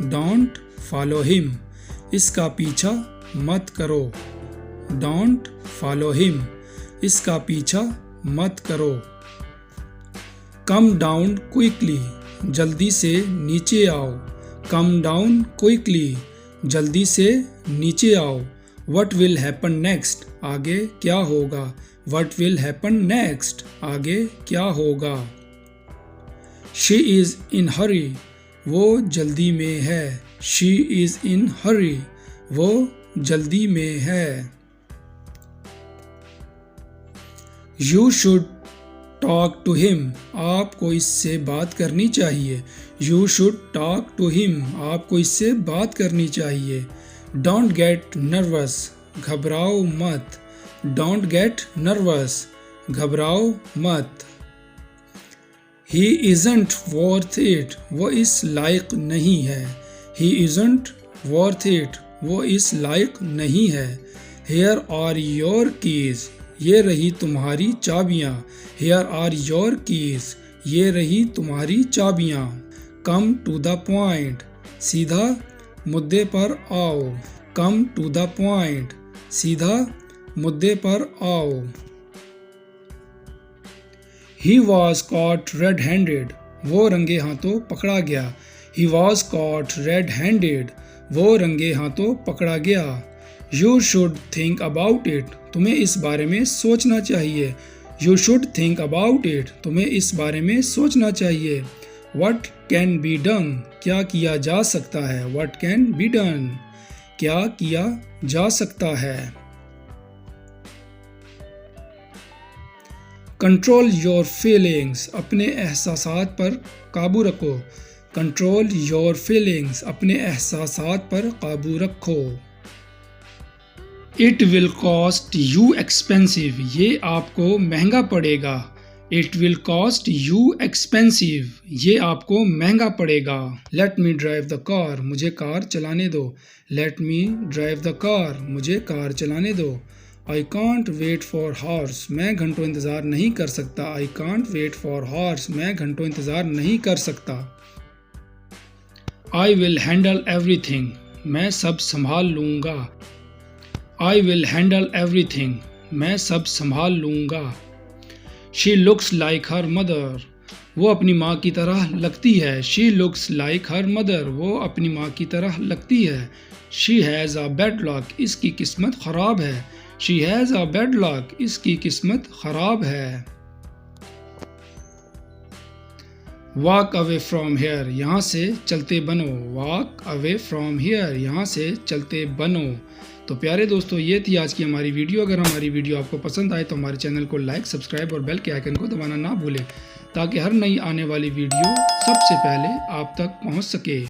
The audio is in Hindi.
डोंट फॉलो हिम, इसका पीछा मत करो। डोंट फॉलो हिम, इसका पीछा मत करो। कम डाउन क्विकली, जल्दी से नीचे आओ। कम डाउन क्विकली, जल्दी से नीचे आओ। व्हाट विल हैपन नेक्स्ट, आगे क्या होगा। व्हाट विल हैपन नेक्स्ट, आगे क्या होगा। शी इज़ इन हरी, वो जल्दी में है। शी इज़ इन हरी, वो जल्दी में है। You should talk to him, आपको इससे बात करनी चाहिए। You should talk to him, आपको इससे बात करनी चाहिए। डोंट गेट नर्वस, घबराओ मत। डोंट गेट नर्वस, घबराओ मत। ही इज़न्ट वर्थ इट, वो इस लायक नहीं है। ही इज़न्ट वर्थ इट, वो इस लायक नहीं है। हियर आर योर कीज, ये रही तुम्हारी चाबियाँ। हियर आर योर कीज, ये रही तुम्हारी चाबियाँ। कम टू द पॉइंट, सीधा मुद्दे पर आओ। कम टू द पॉइंट, सीधा मुद्दे पर आओ। He was caught red handed, वो रंगे हाथों पकड़ा गया। He was caught red handed, वो रंगे हाथों पकड़ा गया। You should think about it, तुम्हें इस बारे में सोचना चाहिए। You should think about it, तुम्हें इस बारे में सोचना चाहिए। What कैन बी डन, क्या किया जा सकता है। What कैन बी डन, क्या किया जा सकता है। कंट्रोल योर फीलिंग्स, अपने एहसासात पर काबू रखो। कंट्रोल योर फीलिंग्स, अपने एहसासात पर काबू रखो। It will cost you expensive, ये आपको महंगा पड़ेगा। It will cost you expensive, ये आपको महंगा पड़ेगा। Let me drive the car, मुझे कार चलाने दो। Let me drive the car, मुझे कार चलाने दो। I can't wait for hours, मैं घंटों इंतज़ार नहीं कर सकता। I can't wait for hours, मैं घंटों इंतज़ार नहीं कर सकता। आई विल हैंडल एवरीथिंग, मैं सब संभाल लूँगा। आई विल हैंडल एवरीथिंग, मैं सब संभाल लूँगा। She looks like her mother, वो अपनी माँ की तरह लगती है। She looks like her mother, वो अपनी माँ की तरह लगती है। She has a bad luck, इसकी किस्मत ख़राब है। She has a bad luck, इसकी किस्मत ख़राब है। वॉक अवे फ्रॉम हेयर, यहाँ से चलते बनो। वॉक अवे फ्रॉम हेयर, यहाँ से चलते बनो। तो प्यारे दोस्तों, ये थी आज की हमारी वीडियो। अगर हमारी वीडियो आपको पसंद आए तो हमारे चैनल को लाइक, सब्सक्राइब और बेल के आइकन को दबाना ना भूलें, ताकि हर नई आने वाली वीडियो सबसे पहले आप तक पहुंच सके।